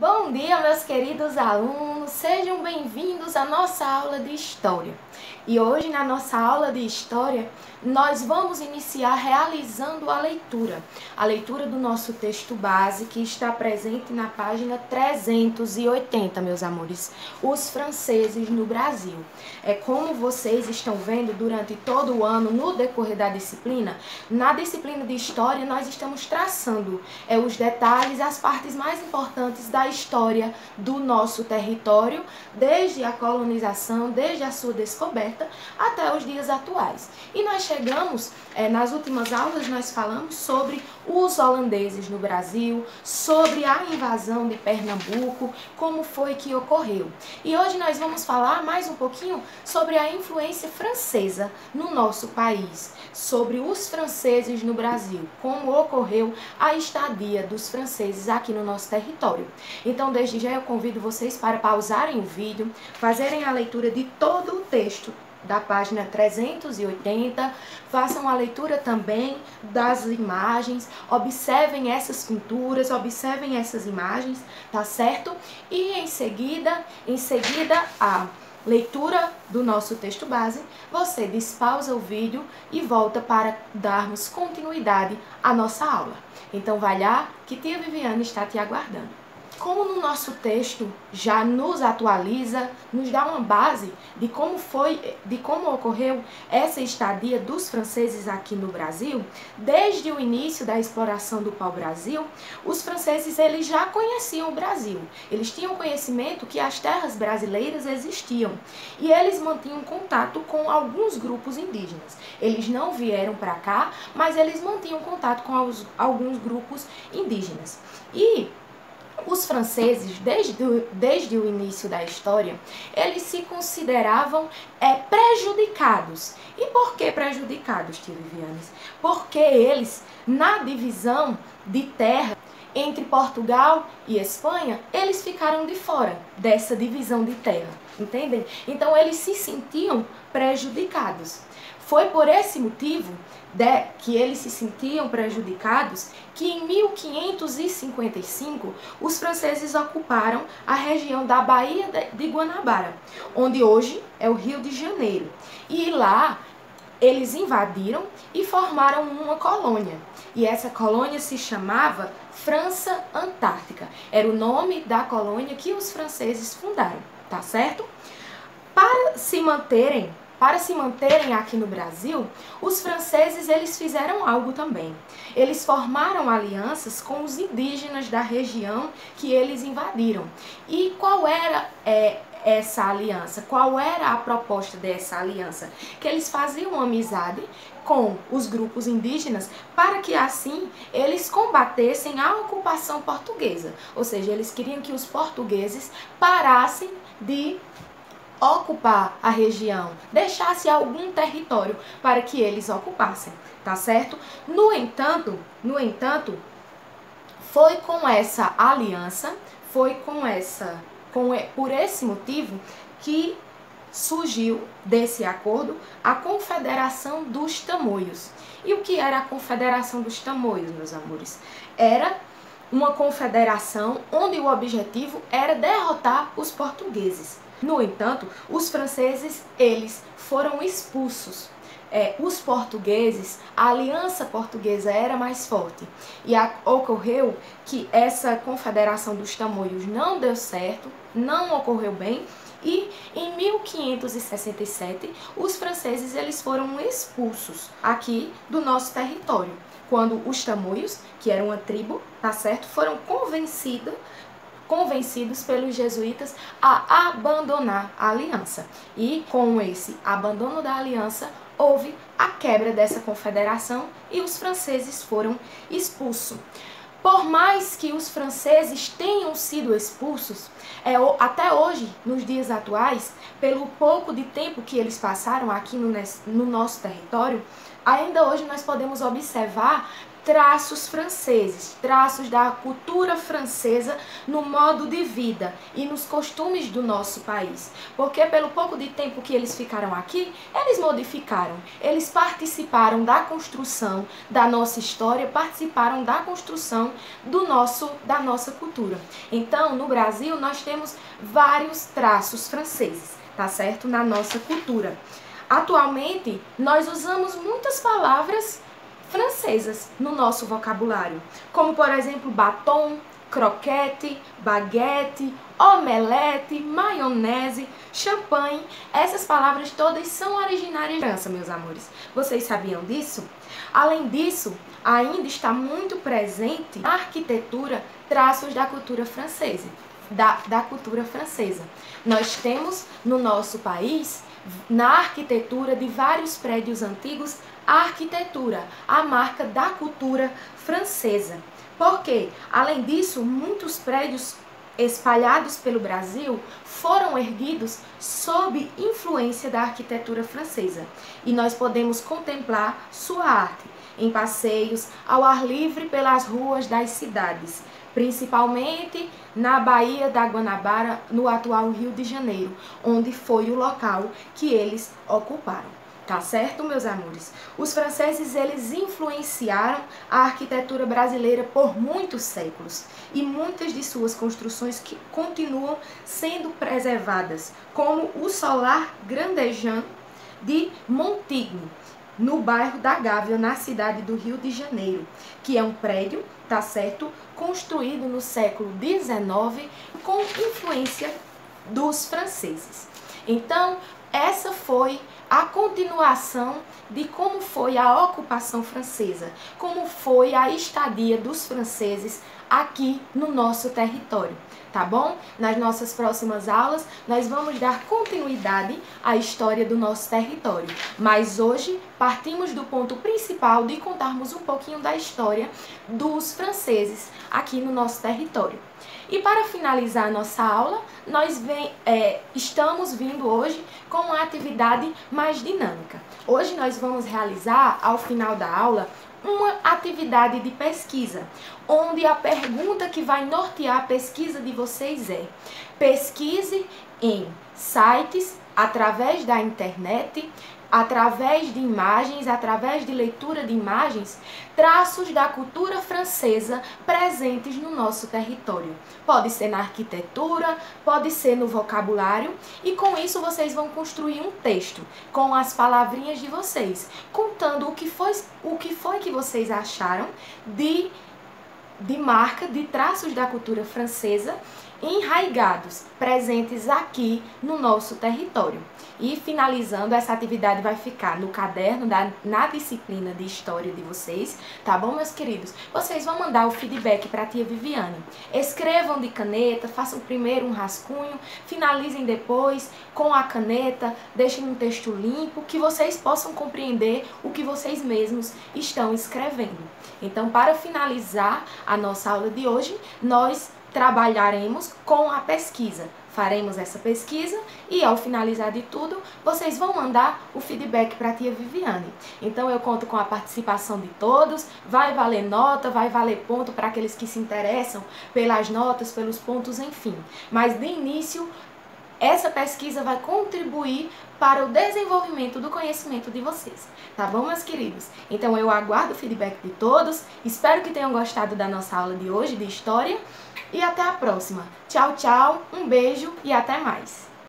Bom dia, meus queridos alunos, sejam bem-vindos à nossa aula de História. E hoje, na nossa aula de História, nós vamos iniciar realizando a leitura do nosso texto base, que está presente na página 380, meus amores, Os Franceses no Brasil. Como vocês estão vendo durante todo o ano, no decorrer da disciplina, na disciplina de História, nós estamos traçando os detalhes, as partes mais importantes da história do nosso território, desde a colonização, desde a sua descoberta até os dias atuais. E nós chegamos, nas últimas aulas, nós falamos sobre os holandeses no Brasil, sobre a invasão de Pernambuco, como foi que ocorreu. E hoje nós vamos falar mais um pouquinho sobre a influência francesa no nosso país, sobre os franceses no Brasil, como ocorreu a estadia dos franceses aqui no nosso território. Então, desde já eu convido vocês para pausarem o vídeo, fazerem a leitura de todo o texto da página 380, façam a leitura também das imagens, observem essas pinturas, observem essas imagens, tá certo? E em seguida a leitura do nosso texto base, você despausa o vídeo e volta para darmos continuidade à nossa aula. Então vai lá que tia Viviane está te aguardando. Como no nosso texto já nos atualiza, nos dá uma base de como ocorreu essa estadia dos franceses aqui no Brasil, desde o início da exploração do pau-brasil, os franceses eles já conheciam o Brasil. Eles tinham conhecimento que as terras brasileiras existiam e eles mantinham contato com alguns grupos indígenas. Eles não vieram para cá, mas eles mantinham contato com alguns grupos indígenas. E os franceses, desde o início da história, eles se consideravam prejudicados. E por que prejudicados, tia Viviane? Porque eles, na divisão de terra entre Portugal e Espanha, eles ficaram de fora dessa divisão de terra, entendem? Então eles se sentiam prejudicados. Foi por esse motivo que eles se sentiam prejudicados que em 1555 os franceses ocuparam a região da Baía de Guanabara, onde hoje é o Rio de Janeiro. E lá eles invadiram e formaram uma colônia. E essa colônia se chamava França Antártica. Era o nome da colônia que os franceses fundaram, tá certo? Para se manterem aqui no Brasil, os franceses eles fizeram algo também. Eles formaram alianças com os indígenas da região que eles invadiram. E qual era essa aliança? Qual era a proposta dessa aliança? Que eles faziam amizade com os grupos indígenas para que assim eles combatessem a ocupação portuguesa. Ou seja, eles queriam que os portugueses parassem de ocupar a região, deixasse algum território para que eles ocupassem, tá certo? No entanto, foi com essa aliança, por esse motivo que surgiu desse acordo a Confederação dos Tamoios. E o que era a Confederação dos Tamoios, meus amores? Era uma confederação onde o objetivo era derrotar os portugueses. No entanto, os franceses, eles foram expulsos. Os portugueses, a aliança portuguesa era mais forte. E ocorreu que essa confederação dos tamoios não deu certo, não ocorreu bem. E em 1567, os franceses eles foram expulsos aqui do nosso território. Quando os tamoios, que eram uma tribo, tá certo, foram convencidos pelos jesuítas a abandonar a aliança. E com esse abandono da aliança, houve a quebra dessa confederação e os franceses foram expulsos. Por mais que os franceses tenham sido expulsos, até hoje, nos dias atuais, pelo pouco de tempo que eles passaram aqui no nosso território, ainda hoje nós podemos observar traços franceses, traços da cultura francesa no modo de vida e nos costumes do nosso país. Porque pelo pouco de tempo que eles ficaram aqui, eles modificaram, eles participaram da construção da nossa história, participaram da construção da nossa cultura. Então, no Brasil, nós temos vários traços franceses, tá certo? Na nossa cultura. Atualmente, nós usamos muitas palavras francesas no nosso vocabulário, como por exemplo batom, croquete, baguete, omelete, maionese, champanhe. Essas palavras todas são originárias da França, meus amores. Vocês sabiam disso? Além disso, ainda está muito presente na arquitetura traços da cultura francesa. Da cultura francesa. Nós temos no nosso país, na arquitetura de vários prédios antigos, a arquitetura, a marca da cultura francesa. Porque, além disso, muitos prédios espalhados pelo Brasil foram erguidos sob influência da arquitetura francesa. E nós podemos contemplar sua arte em passeios ao ar livre pelas ruas das cidades, principalmente na Baía da Guanabara, no atual Rio de Janeiro, onde foi o local que eles ocuparam. Tá certo, meus amores? Os franceses, eles influenciaram a arquitetura brasileira por muitos séculos e muitas de suas construções que continuam sendo preservadas, como o Solar Grandejant de Montigny, no bairro da Gávea, na cidade do Rio de Janeiro, que é um prédio, tá certo, construído no século XIX com influência dos franceses. Então, essa foi a continuação de como foi a ocupação francesa, como foi a estadia dos franceses aqui no nosso território, tá bom? Nas nossas próximas aulas, nós vamos dar continuidade à história do nosso território. Mas hoje, partimos do ponto principal de contarmos um pouquinho da história dos franceses aqui no nosso território. E para finalizar a nossa aula, nós estamos vindo hoje com uma atividade mais dinâmica. Hoje nós vamos realizar, ao final da aula, uma atividade de pesquisa, onde a pergunta que vai nortear a pesquisa de vocês é: pesquise em sites, através da internet, através de imagens, através de leitura de imagens, traços da cultura francesa presentes no nosso território. Pode ser na arquitetura, pode ser no vocabulário, e com isso vocês vão construir um texto com as palavrinhas de vocês, contando o que foi que vocês acharam de marca, de traços da cultura francesa enraigados, presentes aqui no nosso território. E finalizando, essa atividade vai ficar no caderno, na disciplina de história de vocês, tá bom, meus queridos? Vocês vão mandar o feedback para a tia Viviane. Escrevam de caneta, façam primeiro um rascunho, finalizem depois com a caneta, deixem um texto limpo, que vocês possam compreender o que vocês mesmos estão escrevendo. Então, para finalizar a nossa aula de hoje, nós trabalharemos com a pesquisa. Faremos essa pesquisa e, ao finalizar de tudo, vocês vão mandar o feedback para a tia Viviane. Então, eu conto com a participação de todos. Vai valer nota, vai valer ponto para aqueles que se interessam pelas notas, pelos pontos, enfim. Mas, de início, essa pesquisa vai contribuir para o desenvolvimento do conhecimento de vocês. Tá bom, meus queridos? Então, eu aguardo o feedback de todos. Espero que tenham gostado da nossa aula de hoje de História. E até a próxima. Tchau, tchau, um beijo e até mais.